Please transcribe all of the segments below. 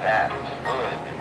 That's good.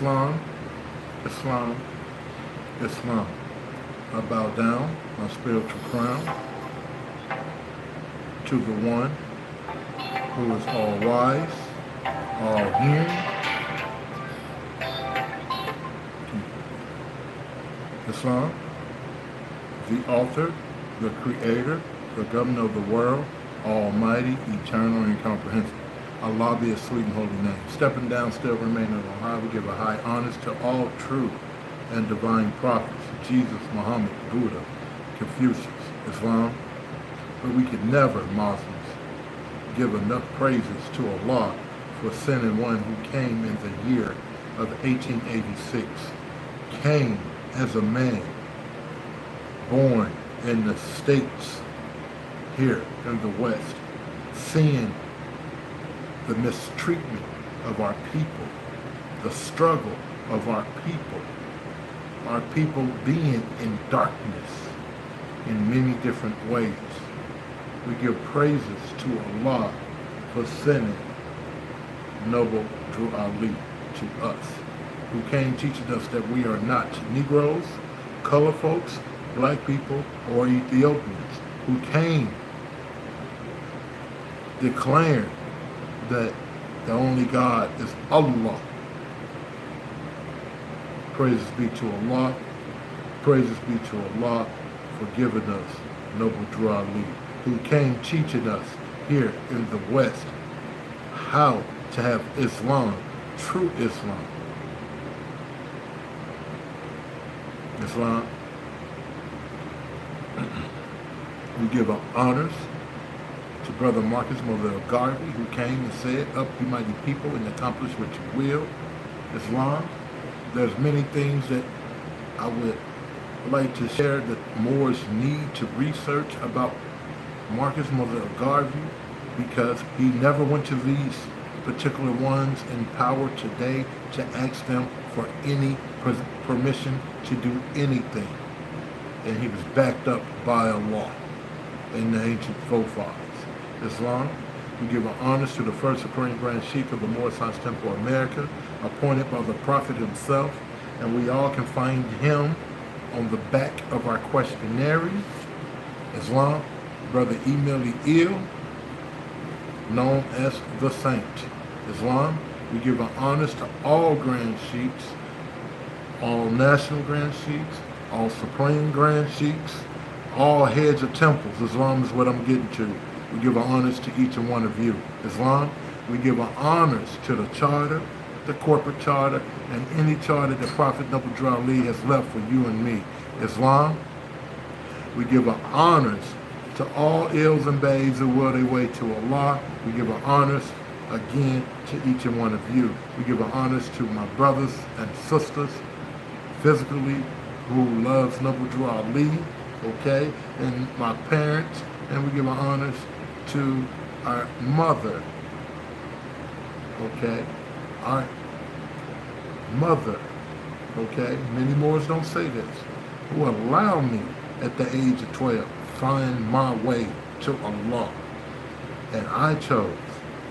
Islam, Islam, Islam. I bow down my spiritual crown to the one who is all wise, all hearing. Islam, the author, the creator, the governor of the world, almighty, eternal, and incomprehensible. Allah be his sweet and holy name. Stepping down, still remaining on high, we give a high honors to all true and divine prophets, Jesus, Muhammad, Buddha, Confucius, Islam. But we could never, Muslims, give enough praises to Allah for sending one who came in the year of 1886, came as a man, born in the States, here in the West, seeing the mistreatment of our people, the struggle of our people being in darkness in many different ways. We give praises to Allah for sending Noble Drew Ali to us, who came teaching us that we are not Negroes, color folks, black people, or Ethiopians, who came declaring that the only God is Allah. Praises be to Allah. Praises be to Allah for giving us Noble Drew Ali, who came teaching us here in the West how to have Islam, true Islam. Islam. We give our honors to Brother Marcus Mobile Garvey, who came and said, "Up, you mighty people, and accomplish what you will." Islam. There's many things that I would like to share that Moors need to research about Marcus Mother Garvey, because he never went to these particular ones in power today to ask them for any permission to do anything. And he was backed up by Allah and the ancient forefathers. Islam, we give an honors to the first Supreme Grand Sheikh of the Moorish Temple of America, appointed by the Prophet himself, and we all can find him on the back of our questionnaire. Islam, Brother Emily Il, known as the Saint. Islam, we give an honors to all Grand Sheiks, all National Grand Sheiks, all Supreme Grand Sheiks, all heads of temples. Islam is what I'm getting to. We give an honors to each and one of you. Islam, we give an honors to the charter, the corporate charter, and any charter that Prophet Noble Drew Ali has left for you and me. Islam, we give an honors to all ills and bays who will their way to Allah. We give an honors again to each and one of you. We give an honors to my brothers and sisters physically who loves Noble Drew Ali, okay, and my parents, and we give an honors to our mother, okay, our mother, okay, many Moors don't say this, who allowed me at the age of 12 find my way to Allah. And I chose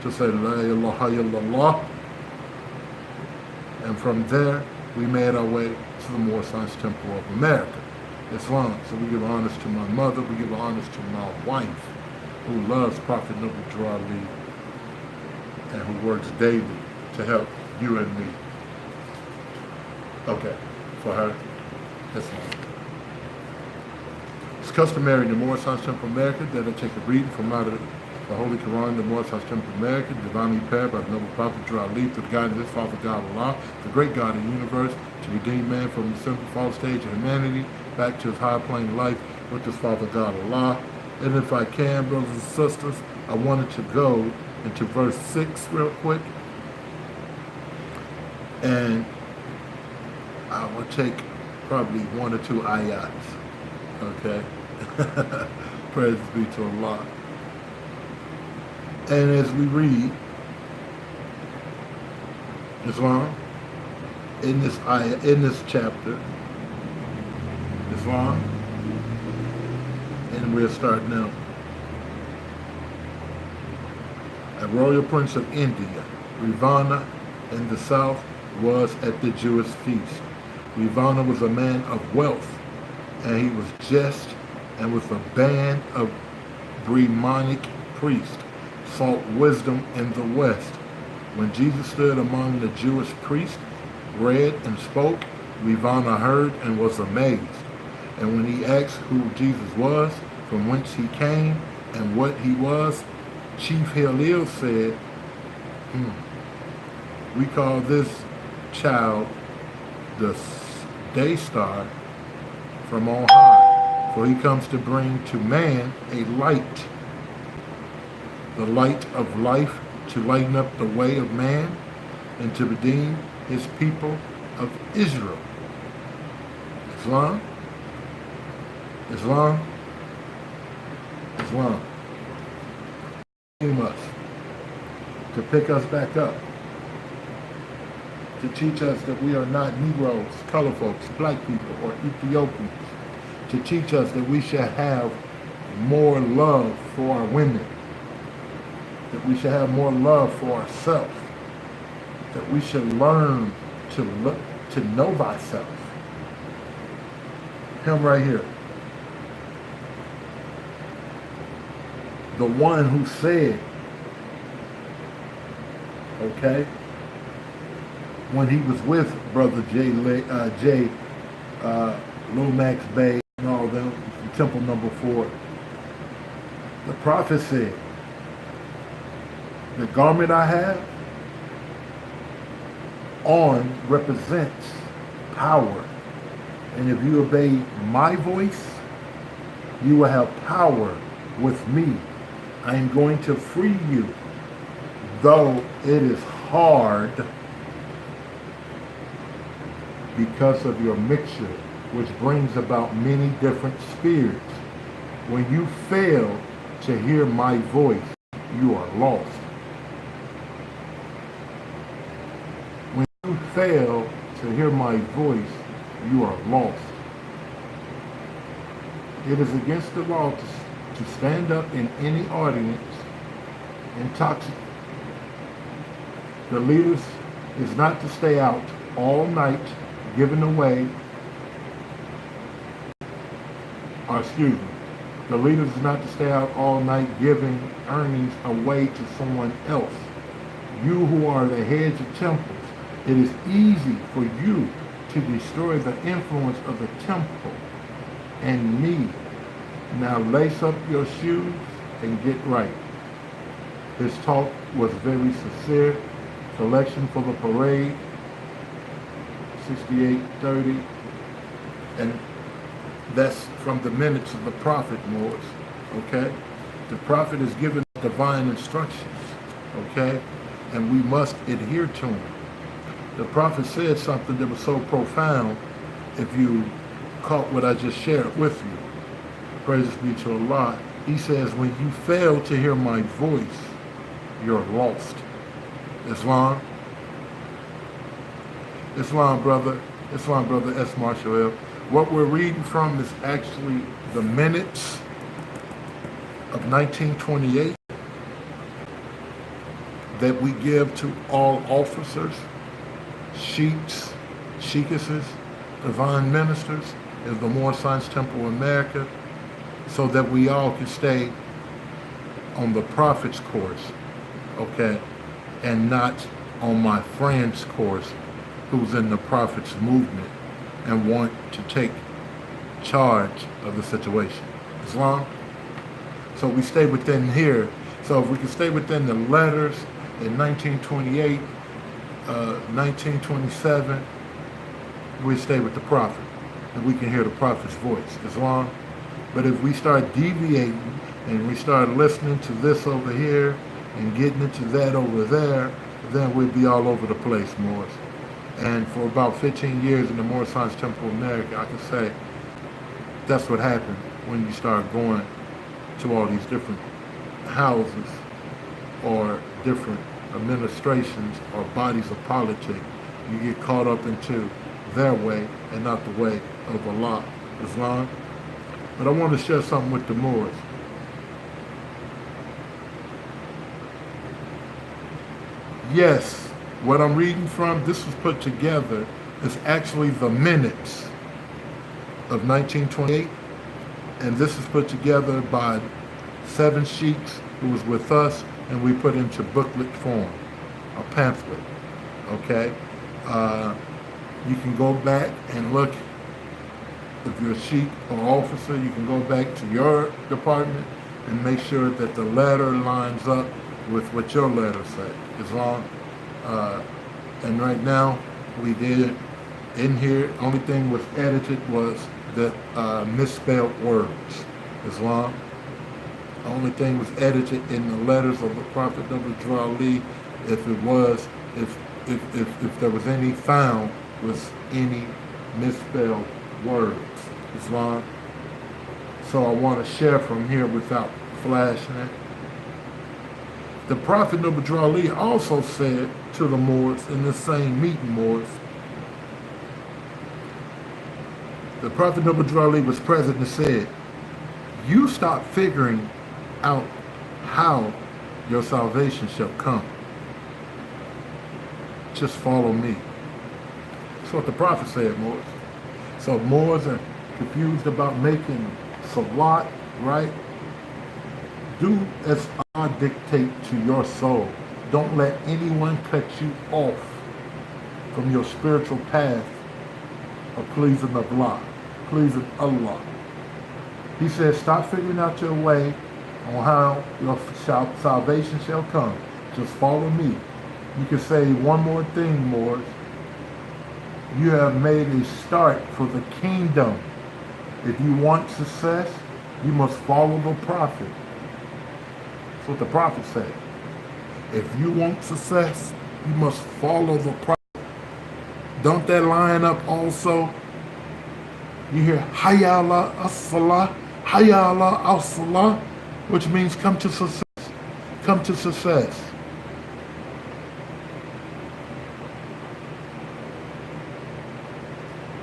to say La ilaha illallah, and from there we made our way to the Moorish Temple of America, Islam. So we give honors to my mother, we give honors to my wife, who loves Prophet Noble Drew Ali and who works daily to help you and me. Okay, for her, Islam. It's customary in the Moorish Temple of America that I take a reading from out of the Holy Quran, the Moorish Temple of America, divinely prepared by the Noble Prophet Drew Ali through the guidance of his Father God Allah, the great God of the universe, to redeem man from the simple false stage of humanity back to his high plane life with his Father God Allah. And if I can, brothers and sisters, I wanted to go into verse 6 real quick. And I will take probably one or two ayats. Okay? Praise be to Allah. And as we read Islam in this ayah, in this chapter, Islam, and we'll start now. A royal prince of India, Ravana, in the south, was at the Jewish feast. Ravana was a man of wealth, and he was just, and with a band of Brahmanic priests, sought wisdom in the west. When Jesus stood among the Jewish priests, read and spoke, Ravana heard and was amazed. And when he asked who Jesus was, from whence he came, and what he was, Chief Halil said, we call this child the day star from on high, for he comes to bring to man a light, the light of life, to lighten up the way of man and to redeem his people of Israel. Islam, Islam, Islam came us to pick us back up, to teach us that we are not Negroes, color folks, black people, or Ethiopians, to teach us that we should have more love for our women, that we should have more love for ourselves, that we should learn to look, to know thyself. Him right here. The one who said, okay, when he was with Brother Lomax Bay and all them, Temple number 4, the prophet said, the garment I have on represents power. And if you obey my voice, you will have power with me. I am going to free you, though it is hard because of your mixture, which brings about many different spirits. When you fail to hear my voice, you are lost. When you fail to hear my voice, you are lost. It is against the law to stand up in any audience intoxicated. The leaders is not to stay out all night giving away, the leaders is not to stay out all night giving earnings away to someone else. You who are the heads of temples, it is easy for you to destroy the influence of the temple and me. Now lace up your shoes and get right. His talk was very sincere. Collection for the parade, 68:30, and that's from the minutes of the prophet, Moors. Okay, the prophet is given divine instructions. Okay, and we must adhere to them. The prophet said something that was so profound. If you caught what I just shared with you, praises be to Allah. He says, when you fail to hear my voice, you're lost. Islam, brother S. Marshall L. What we're reading from is actually the minutes of 1928 that we give to all officers, sheiks, sheikesses, divine ministers of the Moor Science Temple of America, so that we all can stay on the Prophet's course, okay, and not on my friend's course who's in the Prophet's movement and want to take charge of the situation. Islam? So we stay within here. So if we can stay within the letters in 1928, 1927, we stay with the Prophet and we can hear the Prophet's voice. Islam? But if we start deviating and we start listening to this over here and getting into that over there, then we'll be all over the place, Moors. And for about 15 years in the Moor Science Temple of America, I can say that's what happened when you start going to all these different houses or different administrations or bodies of politics. You get caught up into their way and not the way of Allah, Islam. But I want to share something with the Moors. Yes, what I'm reading from, this was put together, is actually the minutes of 1928. And this is put together by 7 sheiks who was with us, and we put into booklet form, a pamphlet, okay? You can go back and look. If you're a sheik or officer, you can go back to your department and make sure that the letter lines up with what your letter said. Islam. And right now, we did in here, only thing was edited was the misspelled words. Islam. Only thing was edited in the letters of the Prophet Ali, if there was any found, was any misspelled words. Islam. So I want to share from here without flashing it. The Prophet Ali also said to the Moors in the same meeting, Moors. The Prophet Ali was present and said, you stop figuring out how your salvation shall come. Just follow me. That's what the Prophet said, Moors. So Moors are confused about making salat, right? Do as I dictate to your soul. Don't let anyone cut you off from your spiritual path of pleasing Allah, pleasing Allah. He says, stop figuring out your way on how your salvation shall come. Just follow me. You can say one more thing, Moors. You have made a start for the kingdom. If you want success, you must follow the Prophet. That's what the Prophet said. If you want success, you must follow the Prophet. Don't that line up also? You hear Hayya ala as-salah, Hayya ala as-salah, which means come to success. Come to success.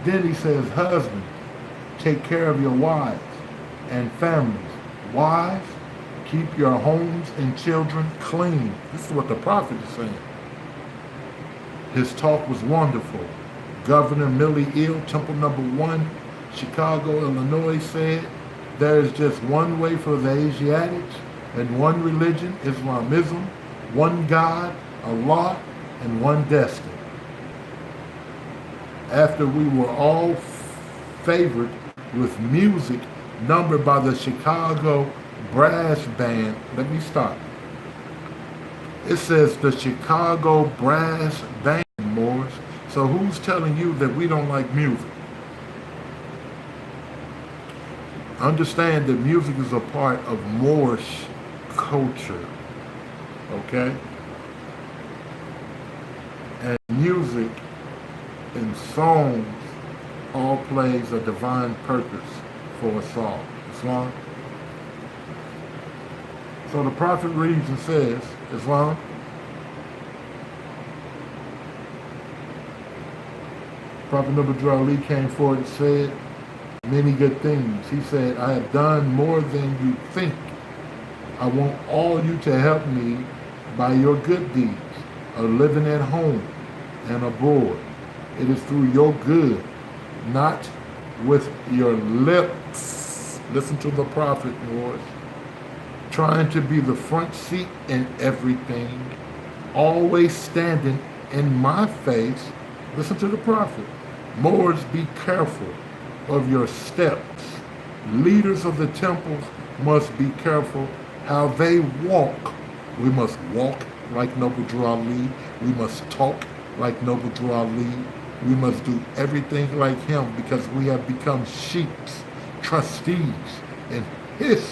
Then he says, husbands, take care of your wives and families. Wives, keep your homes and children clean. This is what the prophet is saying. His talk was wonderful. Governor Millie Eel, Temple Number 1, Chicago, Illinois, said, there is just one way for the Asiatics and one religion, Islamism, one God, Allah, and one destiny. After we were all favored with music numbered by the Chicago Brass Band. Let me stop. It says the Chicago Brass Band, Morris. So who's telling you that we don't like music? Understand that music is a part of Moorish culture, okay? And music and songs all plays a divine purpose for us all. Islam. So the prophet reads and says, Islam, Prophet Nubuddin Ali came forward and said many good things. He said, I have done more than you think. I want all you to help me by your good deeds of living at home and abroad. It is through your good, not with your lips. Listen to the prophet, Lord. Trying to be the front seat in everything, always standing in my face. Listen to the prophet. Moors, be careful of your steps. Leaders of the temples must be careful how they walk. We must walk like Nubuddin Ali. We must talk like Nubuddin Ali. We must do everything like him because we have become sheikhs, trustees in his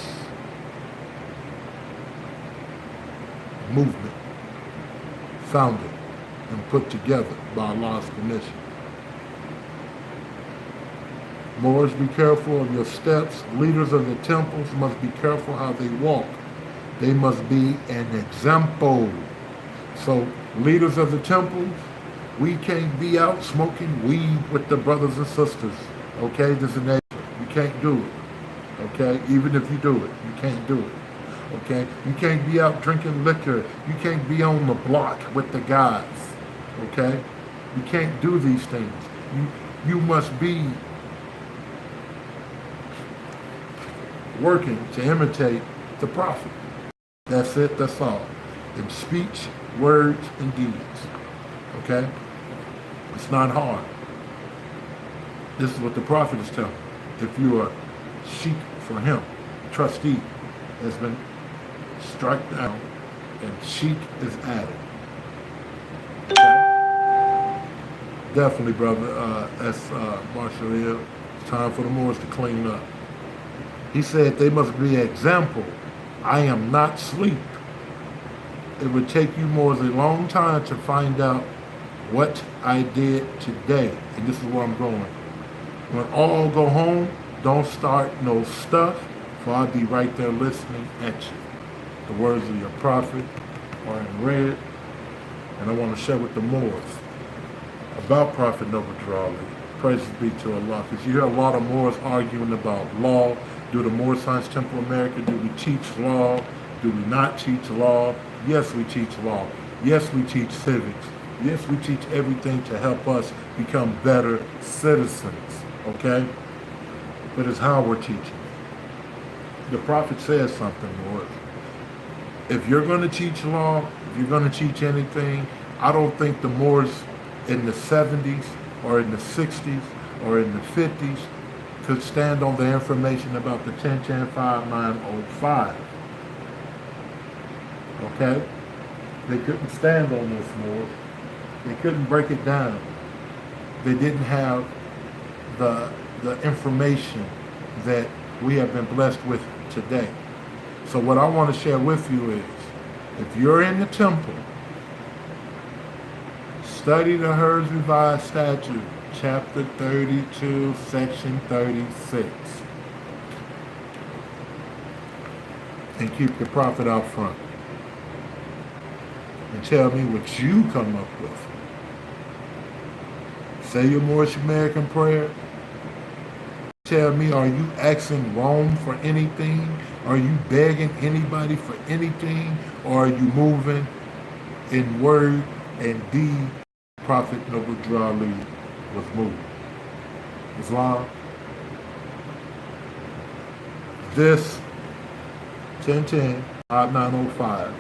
movement, founded and put together by Allah's permission. Moors, be careful of your steps. Leaders of the temples must be careful how they walk. They must be an example. So, leaders of the temples, we can't be out smoking weed with the brothers and sisters. Okay, this is nature. You can't do it. Okay, even if you do it, you can't do it. Okay, you can't be out drinking liquor. You can't be on the block with the guys. Okay, you can't do these things. You must be working to imitate the prophet. That's it, that's all. In speech, words, and deeds. Okay? It's not hard. This is what the prophet is telling. If you are sheikh for him, trustee has been struck down and sheikh is added. Okay? Definitely, brother, that's Marshall Hill. It's time for the Moors to clean up. He said they must be an example. I am not sleep. It would take you more than a long time to find out what I did today. And this is where I'm going. When all go home, don't start no stuff, for I'll be right there listening at you. The words of your prophet are in red, and I want to share with the Moors about Prophet Nubuddin Ali. Praises be to Allah. Because you hear a lot of Moors arguing about law. Do the Moor Science Temple America, do we teach law? Do we not teach law? Yes, we teach law. Yes, we teach civics. Yes, we teach everything to help us become better citizens, okay? But it's how we're teaching. The prophet says something, Lord. If you're going to teach law, if you're going to teach anything, I don't think the Moors in the 70s or in the 60s or in the 50s could stand on the information about the 10-10-5-9-05. Okay? They couldn't stand on this more. They couldn't break it down. They didn't have the information that we have been blessed with today. So what I want to share with you is, if you're in the temple, Study the Herds Revised Statute, chapter 32, section 36. And keep the prophet out front. And tell me what you come up with. Say your Moorish American prayer. Tell me, are you asking Rome for anything? Are you begging anybody for anything? Or are you moving in word and deed? Prophet Noble Ali was moving. Islam. This 1010, odd 905,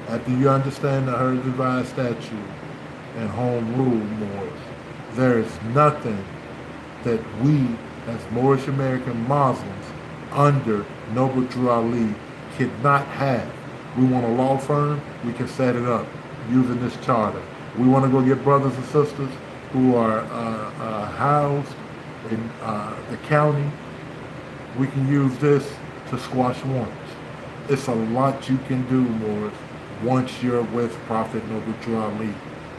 after you understand the Herds Revised Statute and home rule Moors, there is nothing that we as Moorish American Muslims under Noble Ali cannot have. We want a law firm, we can set it up using this charter. We want to go get brothers and sisters who are housed in the county. We can use this to squash warrants. It's a lot you can do, Moors, once you're with Prophet Noble Ali.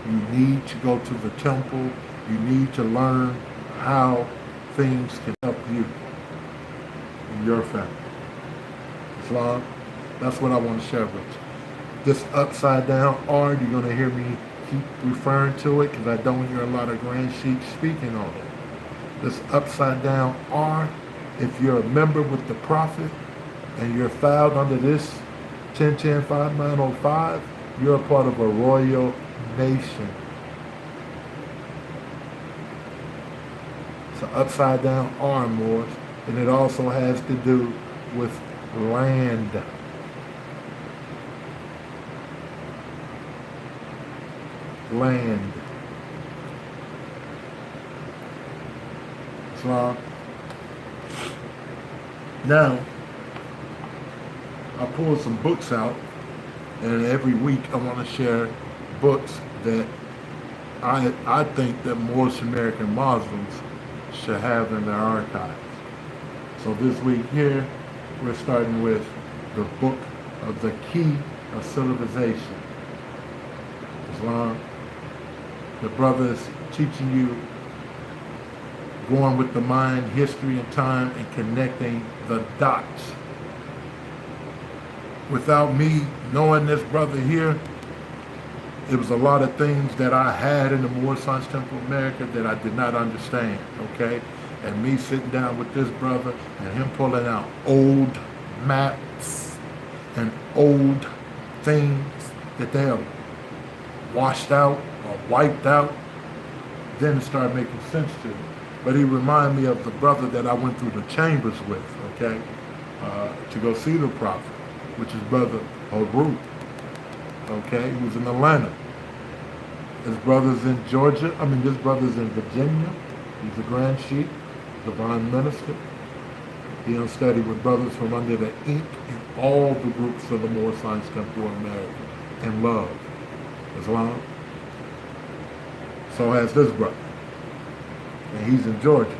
You need to go to the temple. You need to learn how things can help you and your family. Islam, that's what I want to share with you. This upside down R, you're going to hear me keep referring to it because I don't hear a lot of grand sheiks speaking on it. This upside down R, if you're a member with the Prophet and you're filed under this 1010-5905, you're a part of a royal nation. It's an upside down R, Moors, and it also has to do with land. Land. Islam. Now, I pulled some books out, and every week I want to share books that I think that Moorish American Muslims should have in their archives. So this week here, we're starting with the book of the Key of Civilization. Islam. The brother is teaching you going with the mind, history, and time, and connecting the dots. Without me knowing this brother here, it was a lot of things that I had in the Moorish Science Temple of America that I did not understand, okay? And me sitting down with this brother and him pulling out old maps and old things that they have washed out or wiped out, then it started making sense to me. But he reminded me of the brother that I went through the chambers with, okay, to go see the Prophet, which is Brother Harut, okay? He was in Atlanta. His brother's in Georgia, this brother's in Virginia. He's a Grand Sheik, Divine Minister. He done studied with brothers from under the ink in all the groups of the Moorish Science Temple of America and love Islam. So has this brother. And he's in Georgia.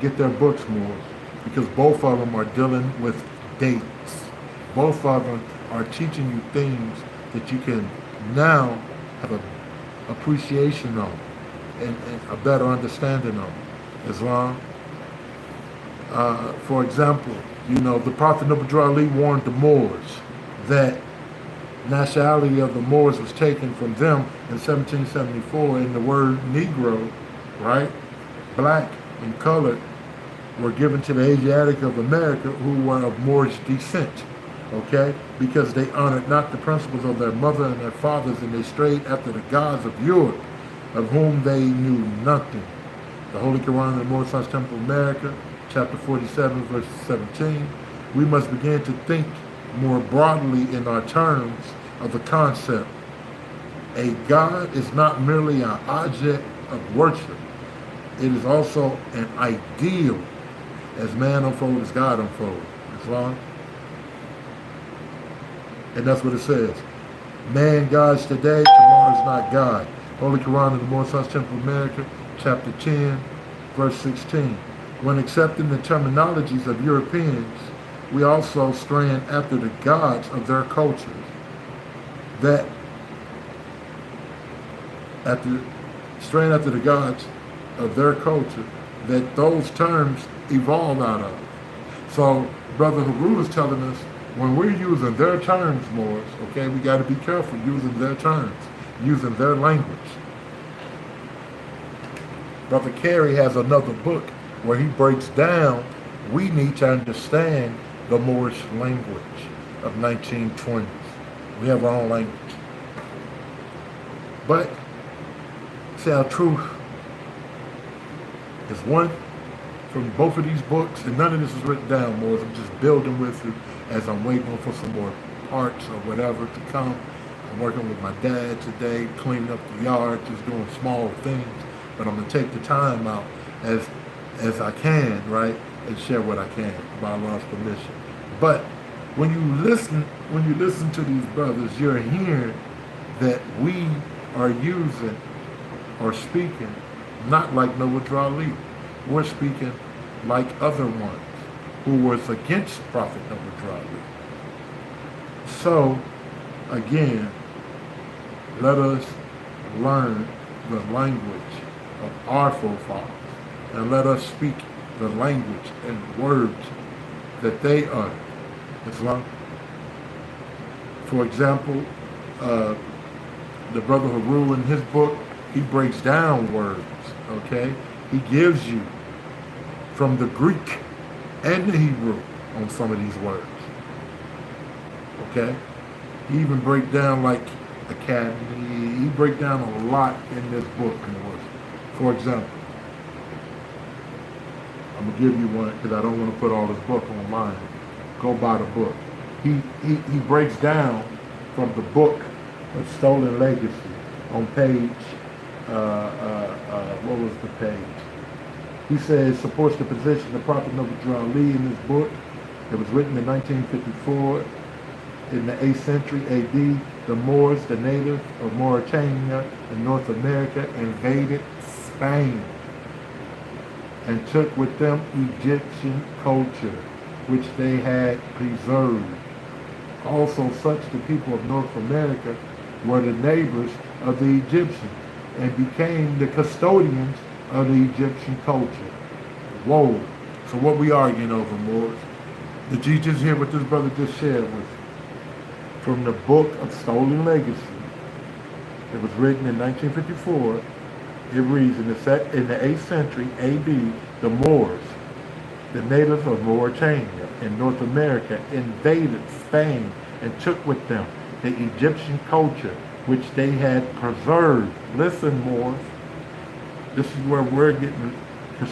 Get their books, Moors, because both of them are dealing with dates. Both of them are teaching you things that you can now have an appreciation of and a better understanding of Islam. For example, the Prophet Noble Ali warned the Moors that nationality of the Moors was taken from them in 1774, and the word Negro, right, black and colored, were given to the Asiatic of America who were of Moorish descent, okay, because they honored not the principles of their mother and their fathers, and they strayed after the gods of Europe, of whom they knew nothing. The Holy Quran of the Moorish Science Temple of America, chapter 47, verse 17. We must begin to think more broadly in our terms of the concept. A God is not merely an object of worship. It is also an ideal. As man unfolds, God unfolds. Islam. And that's what it says. Man gods today, tomorrow is not God. Holy Quran of the Moorish Science Temple of America, chapter 10, verse 16. When accepting the terminologies of Europeans, we also straying after the gods of their cultures. That after, straying after the gods of their culture that those terms evolved out of. So Brother Haru is telling us when we're using their terms, Moors, okay, we got to be careful using their terms, using their language. Brother Carey has another book where he breaks down we need to understand the Moorish language of 1920s. We have our own language. But see, our truth is one from both of these books, and none of this is written down, Moors. I'm just building with you as I'm waiting for some more parts or whatever to come. I'm working with my dad today, cleaning up the yard, just doing small things. But I'm gonna take the time out as I can, right, and share what I can by Allah's permission. But when you listen to these brothers, you're hearing that we are using or speaking not like Noah Drali. We're speaking like other ones who was against Prophet Noah Drali. So again, let us learn the language of our forefathers, and let us speak the language and words that they utter. Islam. For example, the brother Haru in his book, he breaks down words, okay? He gives you from the Greek and the Hebrew on some of these words, okay? He even breaks down like academy. He breaks down a lot in this book. For example, I'm gonna give you one because I don't want to put all this book online. Go buy the book. He breaks down from the book of Stolen Legacy on page, what was the page? He says, supports the position of Prophet Noah Drali in this book. It was written in 1954. In the 8th century AD, the Moors, the natives of Mauritania in North America, invaded Spain and took with them Egyptian culture, which they had preserved. Also, such the people of North America were the neighbors of the Egyptians and became the custodians of the Egyptian culture. Whoa. So what we arguing over, Moors? Did you just hear what this brother just shared with you? From the book of Stolen Legacy. It was written in 1954. It reads, in the 8th century AD, the Moors, the natives of Mauritania in North America, invaded Spain and took with them the Egyptian culture, which they had preserved. Listen, Moors, this is where we're getting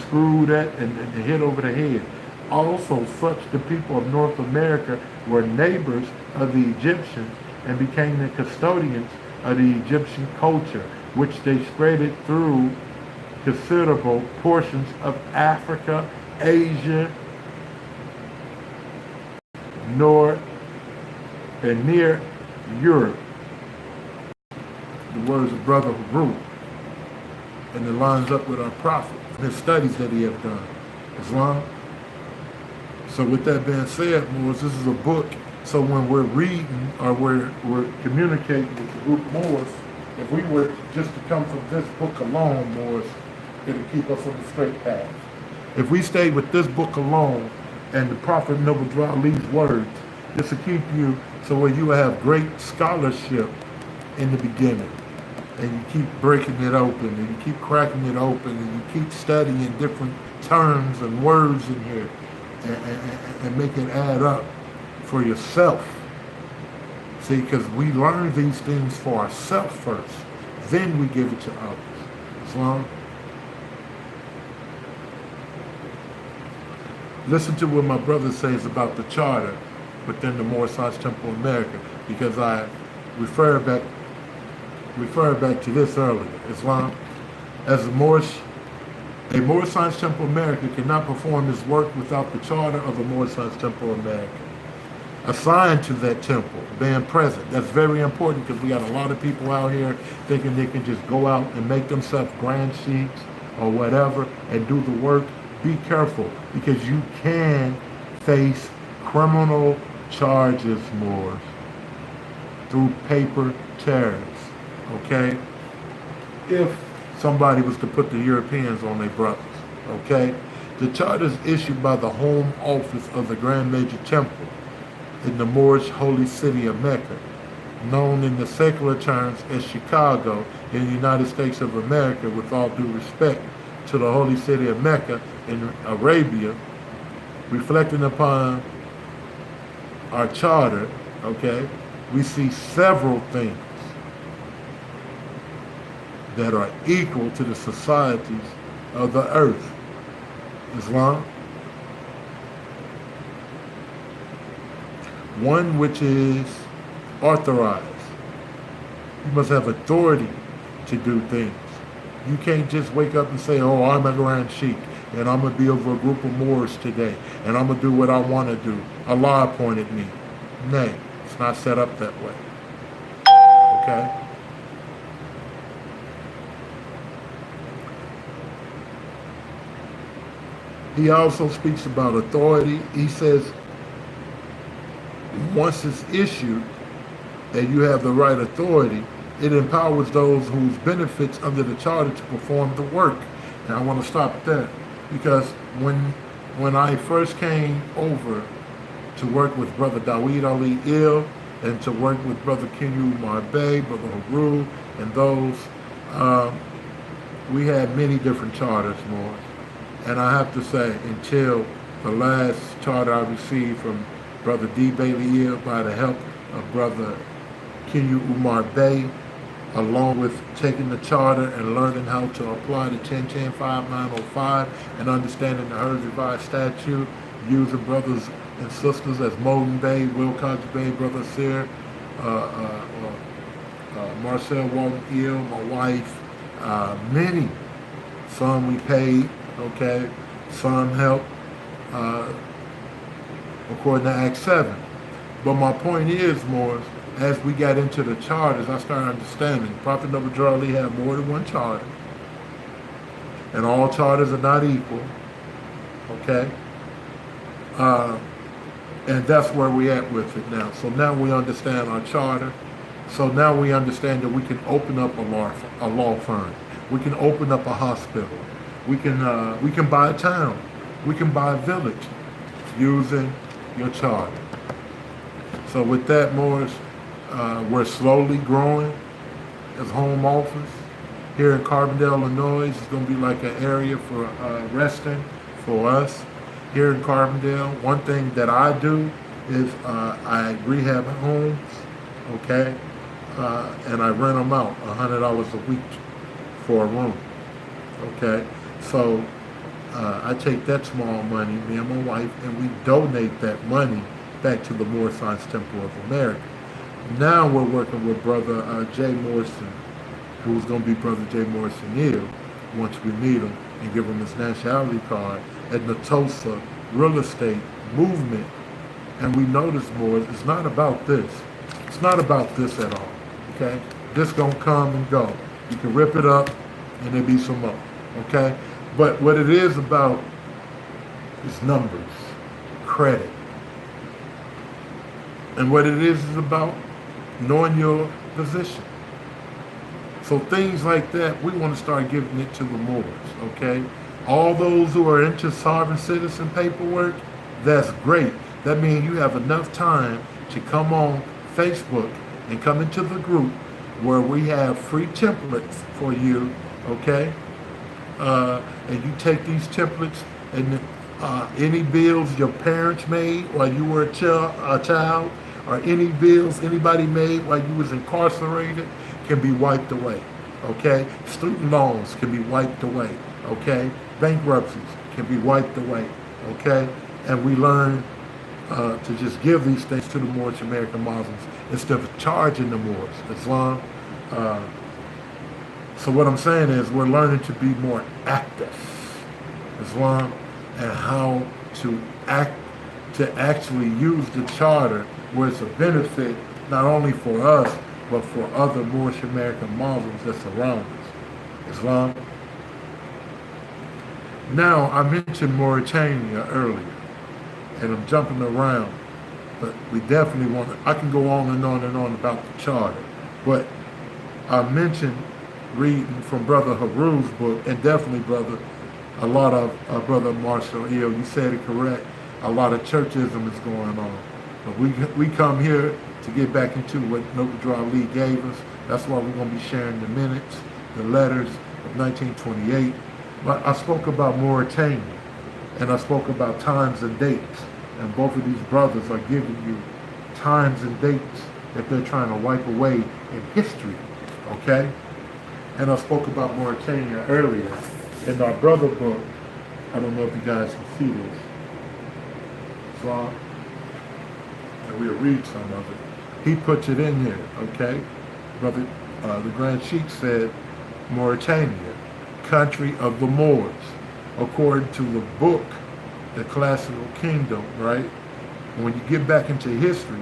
screwed at and hit over the head. Also, such the people of North America were neighbors of the Egyptians and became the custodians of the Egyptian culture, which they spread it through considerable portions of Africa, Asia, North, and near Europe. The words of Brother Haru, and it lines up with our Prophet and his studies that he has done. Islam. So with that being said, Moors, this is a book. So when we're reading or we're communicating with the group Moors, if we were just to come from this book alone, Moors, it'll keep us on the straight path. If we stay with this book alone and the Prophet Noah Drali's words, this will keep you so where you will have great scholarship in the beginning. And you keep breaking it open and you keep cracking it open and you keep studying different terms and words in here and make it add up for yourself. See, because we learn these things for ourselves first, then we give it to others. Islam. Listen to what my brother says about the charter within the Moorish Science Temple of America, because I refer back to this earlier. Islam, as a Moorish Science Temple of America cannot perform its work without the charter of the Moorish Science Temple of America assigned to that temple, being present. That's very important because we got a lot of people out here thinking they can just go out and make themselves grand sheiks or whatever and do the work. Be careful, because you can face criminal charges, Moors, through paper terrorists, okay? if somebody was to put the Europeans on their brothers, okay? The charter is issued by the Home Office of the Grand Major Temple in the Moorish holy city of Mecca, known in the secular terms as Chicago in the United States of America, with all due respect to the holy city of Mecca in Arabia, reflecting upon our charter, okay, we see several things that are equal to the societies of the earth. Islam, one which is authorized. You must have authority to do things. You can't just wake up and say, oh, I'm a Grand Sheikh, and I'm going to be over a group of Moors today, and I'm going to do what I want to do. Allah appointed me. Nay, it's not set up that way. Okay? He also speaks about authority. He says, once it's issued and you have the right authority, it empowers those whose benefits under the charter to perform the work. And I want to stop there because when I first came over to work with Brother Dawid Ali Il and to work with Brother Kenyu Marbe, Brother Haru, and those, we had many different charters, more. And I have to say, until the last charter I received from Brother D. Bailey Il by the help of Brother Kenyu Umar Bey, along with taking the charter and learning how to apply the 10-10-5905 and understanding the Hers Revised Statute, using brothers and sisters as Moden Bey, Wilcox Bey, Brother Sear, Marcel Walton Il, my wife, many. Some we paid, okay, some helped, according to Act 7. But my point is, Morris, as we got into the charters, I started understanding Prophet Noble Ali had more than one charter, and all charters are not equal, okay? And that's where we're at with it now. So now we understand our charter. So now we understand that we can open up a law firm. We can open up a hospital. We can buy a town. We can buy a village using your charter. So with that, Morris, we're slowly growing as home office. Here in Carbondale, Illinois, it's going to be like an area for resting for us. Here in Carbondale, one thing that I do is I rehab homes, okay, and I rent them out $100 a week for a room, okay. So I take that small money, me and my wife, and we donate that money back to the Moorish Science Temple of America. Now we're working with Brother Jay Morrison, who's going to be Brother Jay Morrison Neal, once we meet him and give him his nationality card, at the Tulsa real estate movement. And we notice more, it's not about this. It's not about this at all, okay? This gonna come and go. You can rip it up and there'll be some more, okay? But what it is about is numbers, credit. And what it is about knowing your position. So things like that, we want to start giving it to the Moors, okay? All those who are into sovereign citizen paperwork, that's great. That means you have enough time to come on Facebook and come into the group where we have free templates for you, okay? And you take these templates and any bills your parents made while you were a child, or any bills anybody made while you was incarcerated can be wiped away, okay? Student loans can be wiped away, okay? Bankruptcies can be wiped away, okay? And we learn to just give these things to the Moorish American Muslims instead of charging the Moors, Islam. So what I'm saying is we're learning to be more active, Islam, and how to actually use the charter where it's a benefit not only for us, but for other Moorish American Muslims that surround us, Islam. Now, I mentioned Mauritania earlier, and I'm jumping around, but we definitely I can go on and on and on about the charter, but I mentioned reading from Brother Haru's book, and definitely a lot of Brother Marshall Hill, you said it correct, a lot of churchism is going on. But we come here to get back into what Noble Ali gave us. That's why we're going to be sharing the minutes, the letters of 1928. But I spoke about Mauritania, and I spoke about times and dates. And both of these brothers are giving you times and dates that they're trying to wipe away in history, okay? And I spoke about Mauritania earlier in our brother book. I don't know if you guys can see this. So, and we'll read some of it. He puts it in here, okay? Brother, the Grand Sheikh said, Mauritania, country of the Moors, according to the book, The Classical Kingdom, right? When you get back into history,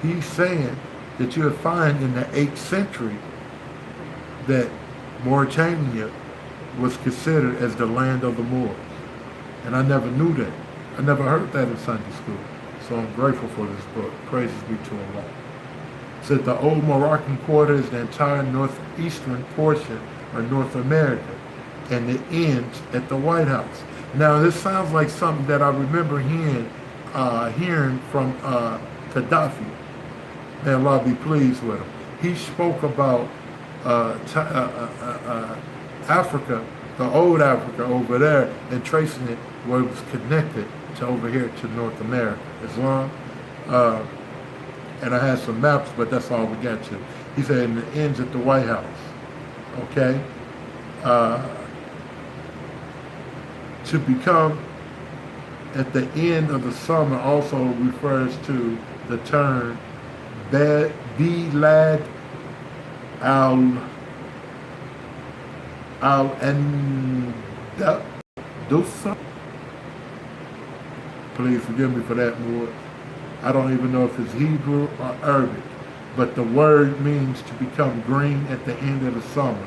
he's saying that you'll find in the 8th century that Mauritania was considered as the land of the Moors. And I never knew that. I never heard that in Sunday school. So I'm grateful for this book. Praises be to Allah. It said the old Moroccan quarter is the entire northeastern portion of North America, and it ends at the White House. Now this sounds like something that I remember hearing from Gaddafi. May Allah be pleased with him. He spoke about Africa, the old Africa over there, and tracing it where it was connected to over here to North America, Islam. And I had some maps, but that's all we got to. He said, and it ends at the White House. Okay? To become at the end of the summer also refers to the term Bilad al-Andalusa. Please forgive me for that, Lord. I don't even know if it's Hebrew or Arabic, but the word means to become green at the end of the summer.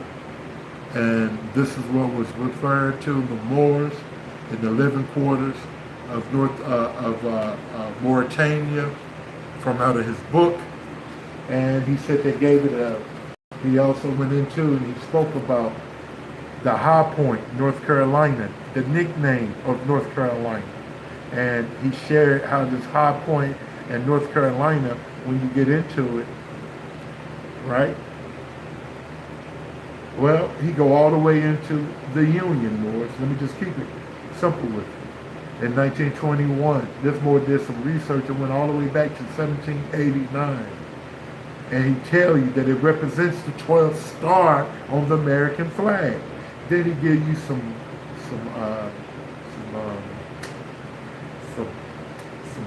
And this is what was referred to the Moors in the living quarters of Mauritania from out of his book. And he said they gave it he also went into and he spoke about the High Point, North Carolina, the nickname of North Carolina. And he shared how this High Point in North Carolina, when you get into it, right? Well, he go all the way into the Union Wars. Let me just keep it simple with you. In 1921, this Moore did some research and went all the way back to 1789. And he tell you that it represents the 12th star on the American flag. Then he give you some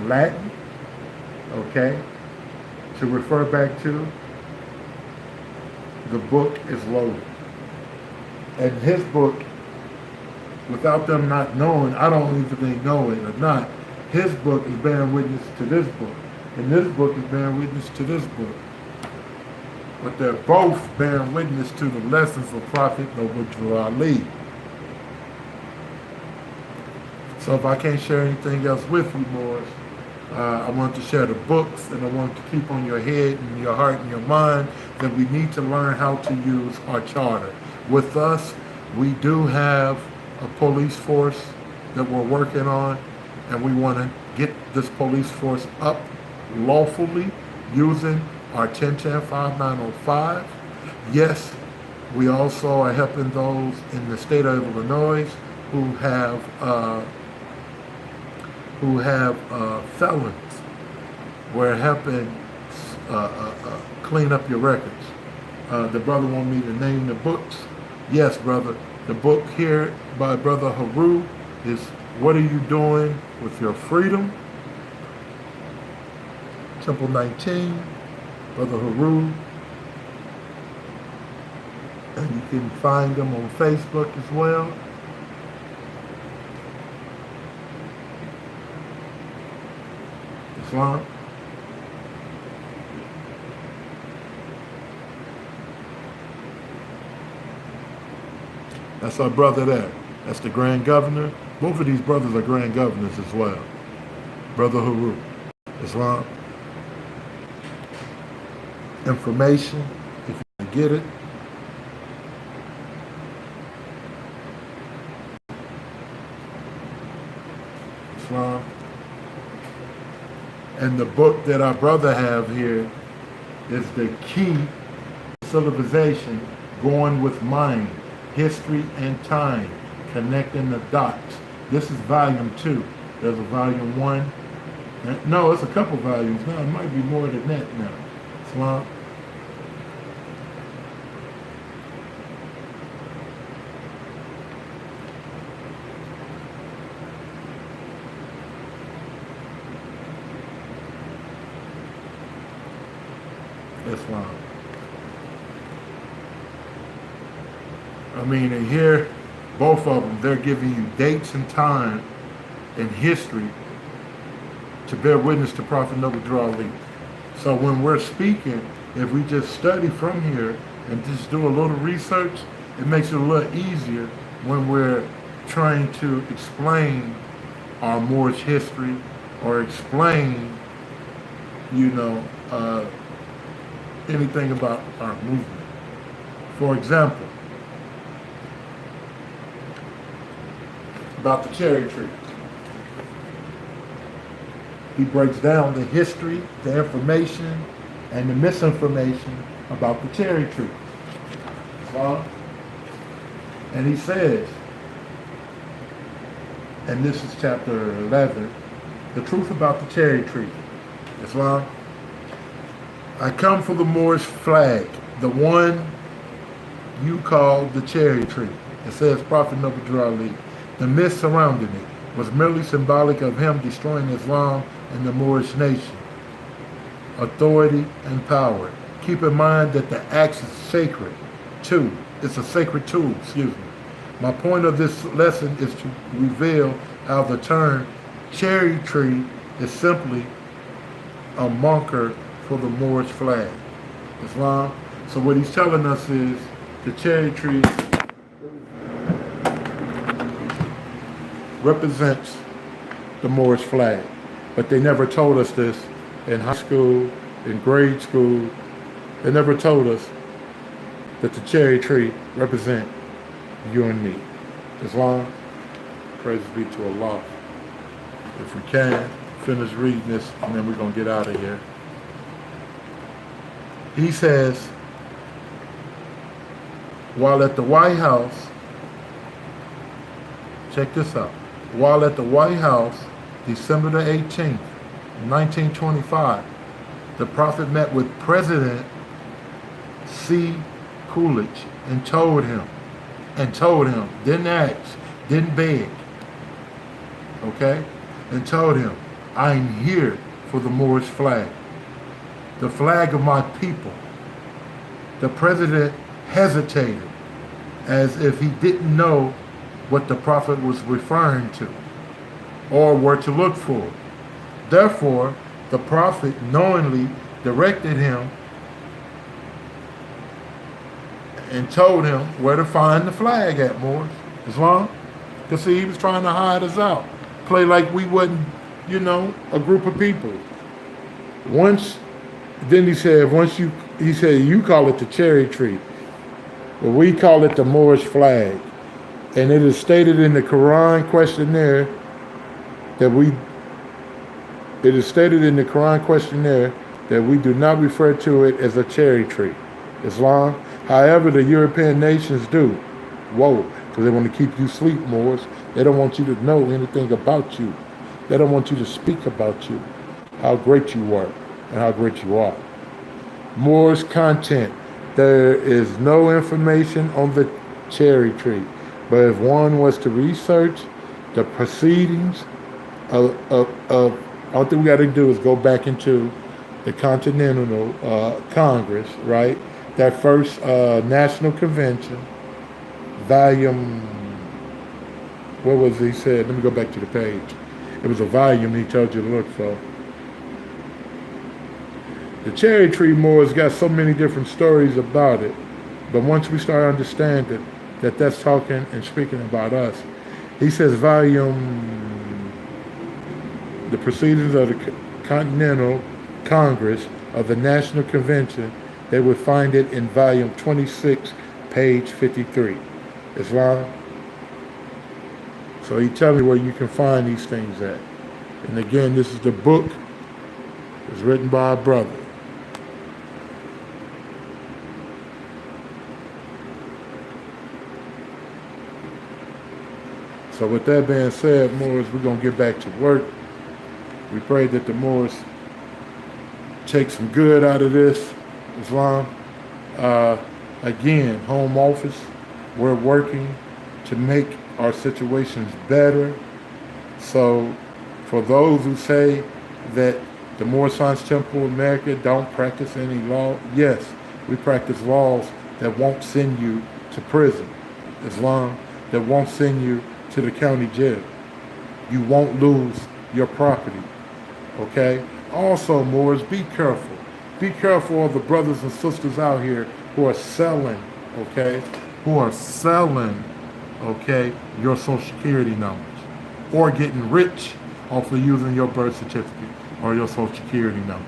Latin, okay, to refer back to. The book is loaded. And his book, without them not knowing, I don't even if they know it or not, his book is bearing witness to this book. And this book is bearing witness to this book. But they're both bearing witness to the lessons of Prophet Noble Ali. So if I can't share anything else with you, Morris, I want to share the books, and I want to keep on your head and your heart and your mind that we need to learn how to use our charter. With us, we do have a police force that we're working on, and we want to get this police force up lawfully using our 1010-5905. Yes, we also are helping those in the state of Illinois who have felons. We're helping clean up your records. The brother wanted me to name the books. Yes, brother. The book here by Brother Haru is What Are You Doing with Your Freedom? Temple 19, Brother Haru. And you can find them on Facebook as well. Islam. That's our brother there. That's the Grand Governor. Both of these brothers are Grand Governors as well. Brother Haru. Islam. Information, if you get it. Islam. And the book that our brother have here is the key civilization, going with mind, history and time, connecting the dots. This is volume 2. There's a volume 1. No, it's a couple volumes now. It might be more than that now. Islam. Islam. I mean, and here, both of them, they're giving you dates and time and history to bear witness to Prophet Noble Ali. So when we're speaking, if we just study from here and just do a little research, it makes it a little easier when we're trying to explain our Moorish history or explain, anything about our movement. For example, about the cherry tree. He breaks down the history, the information, and the misinformation about the cherry tree. And he says, and this is chapter 11, the truth about the cherry tree. Islam. I come for the Moorish flag, the one you call the cherry tree. It says Prophet Noble Ali. The myth surrounding it was merely symbolic of him destroying Islam and the Moorish nation, authority and power. Keep in mind that the axe is sacred too. It's a sacred tool, My point of this lesson is to reveal how the term cherry tree is simply a marker for the Moorish flag. Islam. So what he's telling us is the cherry tree represents the Moorish flag. But they never told us this in high school, in grade school. They never told us that the cherry tree represent you and me. Islam. Praise be to Allah. If we can, finish reading this and then we're going to get out of here. He says, while at the White House, check this out, while at the White House, December the 18th, 1925, the Prophet met with President C. Coolidge and told him, didn't ask, didn't beg, okay? And told him, I'm here for the Moorish flag, the flag of my people. The president hesitated as if he didn't know what the Prophet was referring to or where to look for. Therefore, the Prophet knowingly directed him and told him where to find the flag at, Moors. Islam. Because see, he was trying to hide us out. Play like we wasn't, a group of people. Then he said, you call it the cherry tree. But we call it the Moorish flag. And it is stated in the Quran questionnaire that we do not refer to it as a cherry tree. Islam. However, the European nations do. Whoa, because they want to keep you asleep, Moors. They don't want you to know anything about you. They don't want you to speak about you, how great you were and how great you are. Moors content. There is no information on the cherry tree. But if one was to research the proceedings of all thing we got to do is go back into the Continental Congress, right? That first National Convention, volume, what was he said? Let me go back to the page. It was a volume he told you to look for. The cherry tree Moors got so many different stories about it, but once we start understanding that that's talking and speaking about us, he says the proceedings of the Continental Congress of the National Convention, they would find it in volume 26, page 53. Islam. So he tells me where you can find these things at. And again, this is the book. It was written by a brother. So with that being said, Moors, we're going to get back to work. We pray that the Moors take some good out of this, Islam. Again, home office, we're working to make our situations better. So for those who say that the Moor Science Temple of America don't practice any law, yes, we practice laws that won't send you to prison. Islam, that won't send you to the county jail. You won't lose your property, okay? Also, Moors, be careful. Be careful of the brothers and sisters out here who are selling, okay? Who are selling, okay, your social security numbers or getting rich off of using your birth certificate or your social security numbers.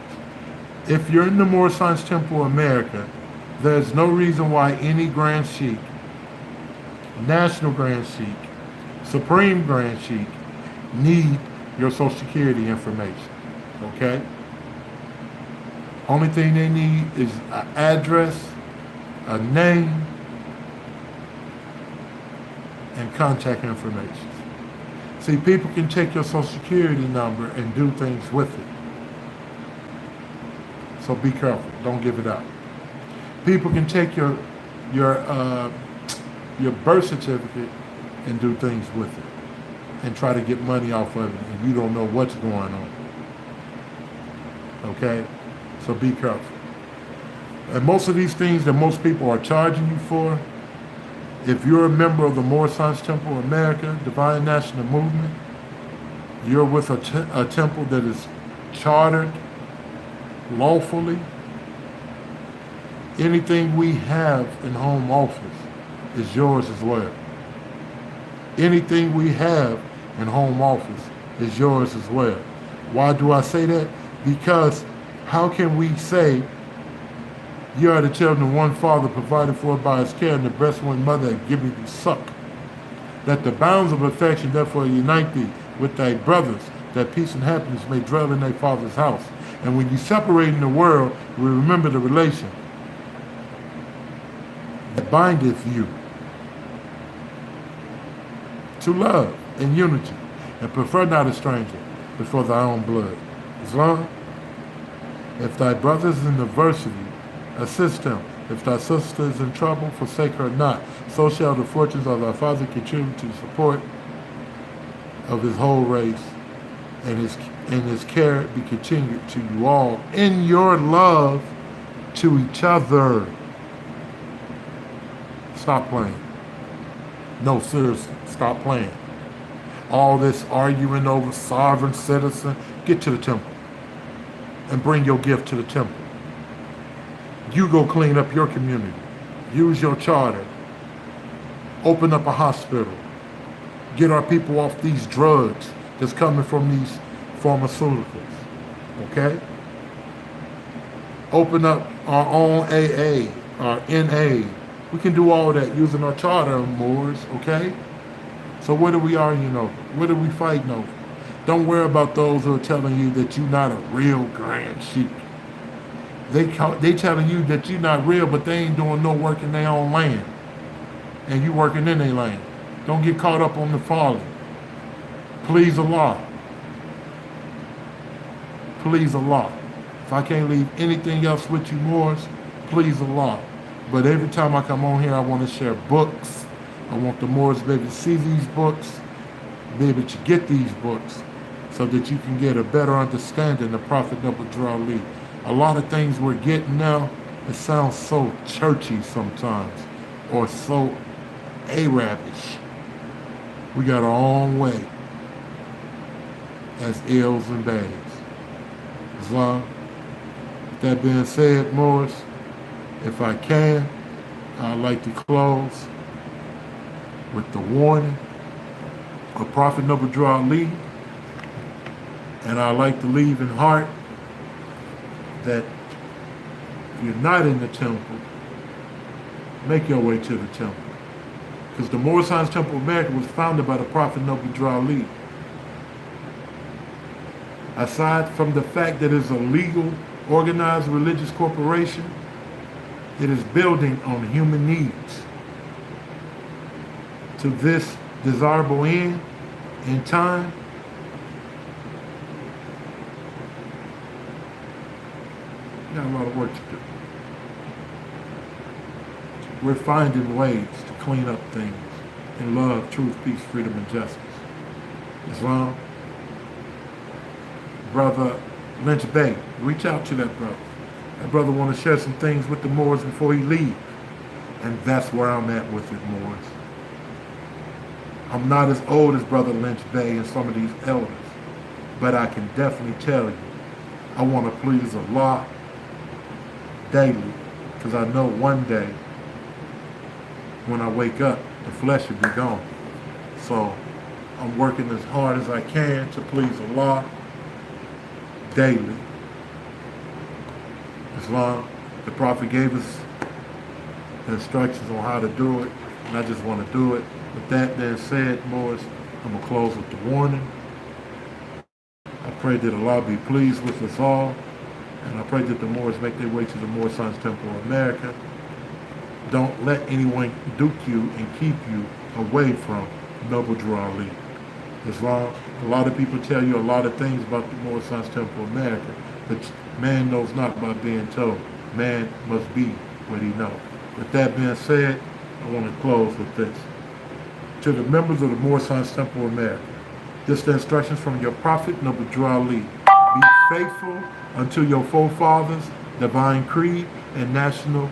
If you're in the Moor Science Temple of America, there's no reason why any Grand Sheikh, National Grand Sheikh, Supreme Grand Sheikh need your social security information, okay? Only thing they need is an address, a name, and contact information. See, people can take your social security number and do things with it. So be careful, don't give it up. People can take your birth certificate and do things with it and try to get money off of it, and you don't know what's going on. Okay? So be careful. And most of these things that most people are charging you for, if you're a member of the Moor Science Temple of America, Divine National Movement, you're with a temple that is chartered lawfully, anything we have in home office is yours as well. Anything we have in home office is yours as well. Why do I say that? Because how can we say you are the children of one father provided for by his care and the breast one mother that giveth thee suck? That the bounds of affection therefore unite thee with thy brothers, that peace and happiness may dwell in thy father's house. And when you separate in the world, we remember the relation that bindeth you to love and unity, and prefer not a stranger before thy own blood. Islam, if thy brother is in adversity, assist him. If thy sister is in trouble, forsake her not. So shall the fortunes of thy father contribute to the support of his whole race, and his care be continued to you all in your love to each other. Stop playing. No, seriously, stop playing. All this arguing over sovereign citizen, get to the temple and bring your gift to the temple. You go clean up your community. Use your charter. Open up a hospital. Get our people off these drugs that's coming from these pharmaceuticals. Okay? Open up our own AA, our NA. We can do all that using our charter, Moors, okay? So what are we arguing over? What are we fighting over? Don't worry about those who are telling you that you're not a real Grand Sheikh. They telling you that you're not real, but they ain't doing no work in their own land. And you working in their land. Don't get caught up on the folly. Please Allah. Please Allah. If I can't leave anything else with you, Moors, please Allah. But every time I come on here, I want to share books. I want the Moors to be able to see these books, be able to get these books, so that you can get a better understanding of Prophet Noble Ali. A lot of things we're getting now, it sounds so churchy sometimes, or so Arabish. We got our own way as ills and bads. Islam. With that being said, Moors, if I can, I'd like to close with the warning of Prophet Noble Ali, and I'd like to leave in heart that if you're not in the temple, make your way to the temple. Because the Moor Science Temple of America was founded by the Prophet Noble Ali. Aside from the fact that it's a legal, organized religious corporation, it is building on human needs to this desirable end in time. We got a lot of work to do. We're finding ways to clean up things in love, truth, peace, freedom, and justice. Islam, Brother Lynch Bay, reach out to that brother. That brother want to share some things with the Moors before he leaves. And that's where I'm at with it, Moors. I'm not as old as Brother Lynch Bay and some of these elders, but I can definitely tell you, I want to please Allah daily, because I know one day when I wake up, the flesh will be gone. So I'm working as hard as I can to please Allah daily. Islam, the Prophet gave us the instructions on how to do it, and I just want to do it. With that being said, Moors, I'm going to close with the warning. I pray that Allah be pleased with us all, and I pray that the Moors make their way to the Moor Sons Temple of America. Don't let anyone duke you and keep you away from Noble Drew Ali. Islam, a lot of people tell you a lot of things about the Moor Sons Temple of America, but man knows not by being told. Man must be what he knows. With that being said, I want to close with this. To the members of the Moor Sons Temple of America, this is the instructions from your Prophet, Noble Drew Ali. Be faithful unto your forefathers, divine creed, and national,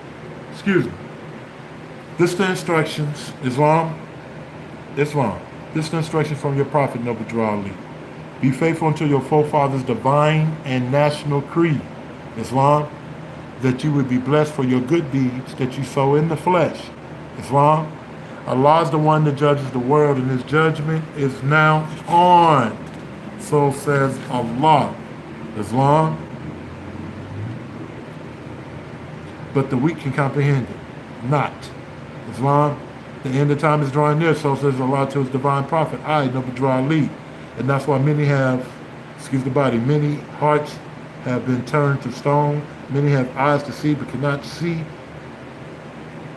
This is the instructions, Islam. This is the instruction from your Prophet, Noble Drew Ali. Be faithful unto your forefathers' divine and national creed, Islam, that you would be blessed for your good deeds that you sow in the flesh, Islam. Allah is the one that judges the world, and his judgment is now on. So says Allah. Islam. But the weak can comprehend it not. Islam. The end of time is drawing near, so says Allah to his divine prophet, I, Noble Drew Ali. And that's why many many hearts have been turned to stone. Many have eyes to see but cannot see,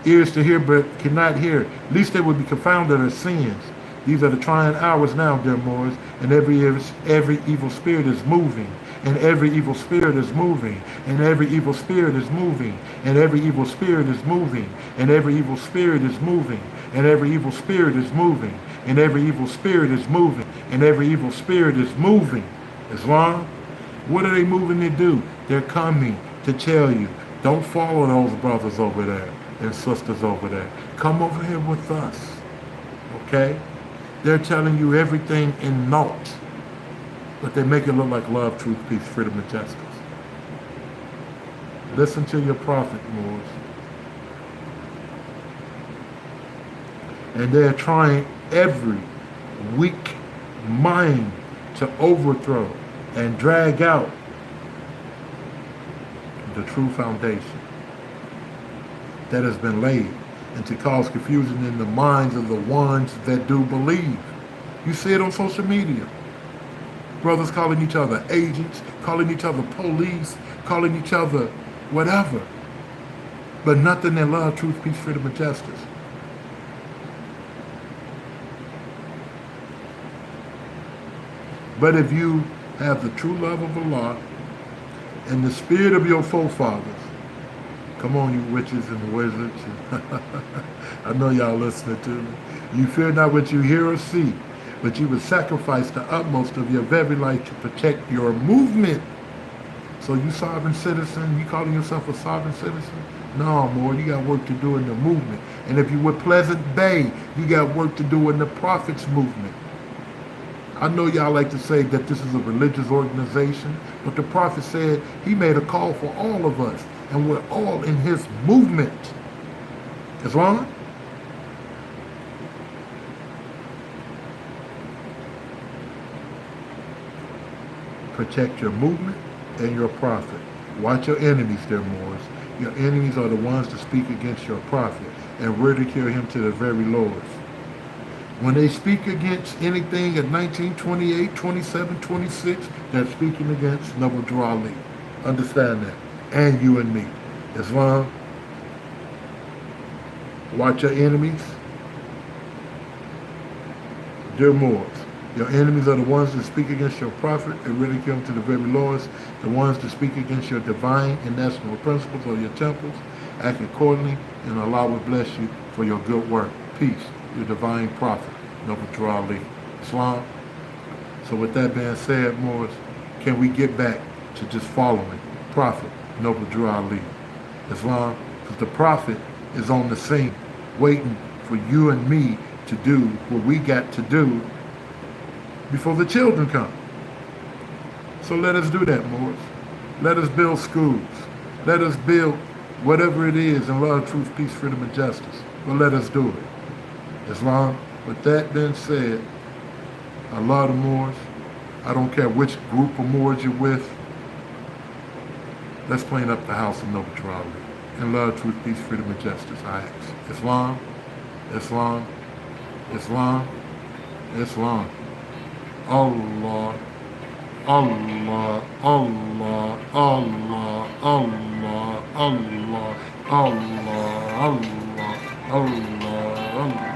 ears to hear but cannot hear. Least they would be confounded of sins. These are the trying hours now, dear Moors, and every evil spirit is moving, and every evil spirit is moving, and every evil spirit is moving, and every evil spirit is moving, and every evil spirit is moving, and every evil spirit is moving, and every evil spirit is moving, and every evil spirit is moving. Islam, what are they moving to do? They're coming to tell you, don't follow those brothers over there and sisters over there. Come over here with us, okay? They're telling you everything in naught, but they make it look like love, truth, peace, freedom, and justice. Listen to your prophet, Moors. And they're trying every weak mind to overthrow and drag out the true foundation that has been laid, and to cause confusion in the minds of the ones that do believe. You see it on social media. Brothers calling each other agents, calling each other police, calling each other whatever. But nothing in love, truth, peace, freedom, and justice. But if you have the true love of Allah and the spirit of your forefathers, come on, you witches and wizards. I know y'all listening to me. You fear not what you hear or see, but you would sacrifice the utmost of your very life to protect your movement. So you sovereign citizen, you calling yourself a sovereign citizen? No, more, you got work to do in the movement. And if you were Pleasant Bay, you got work to do in the Prophet's movement. I know y'all like to say that this is a religious organization, but the Prophet said he made a call for all of us, and we're all in his movement. Islam? Protect your movement and your prophet. Watch your enemies, dear Moors. Your enemies are the ones to speak against your prophet and ridicule him to the very lowest. When they speak against anything at 19, 28, 27, 26, they're speaking against Noble Drew Ali. Understand that. And you and me. Islam, watch your enemies. Dear Moors, your enemies are the ones that speak against your prophet and ridicule him to the very lowest, the ones that speak against your divine and national principles or your temples. Act accordingly, and Allah will bless you for your good work. Peace, your divine prophet, Noble Drew Ali. Islam. So with that being said, Moors, can we get back to just following Prophet Noble Drew Ali? Islam, because the Prophet is on the scene, waiting for you and me to do what we got to do before the children come. So let us do that, Moors. Let us build schools. Let us build whatever it is in love, truth, peace, freedom, and justice. But let us do it. Islam, with that being said, I love the Moors. I don't care which group of Moors you're with. Let's clean up the house of Noble Drew Ali. In love, truth, peace, freedom, and justice, I ask. Islam, Islam, Islam, Islam. Allah, Allah, Allah, Allah, Allah, Allah, Allah, Allah, Allah, Allah.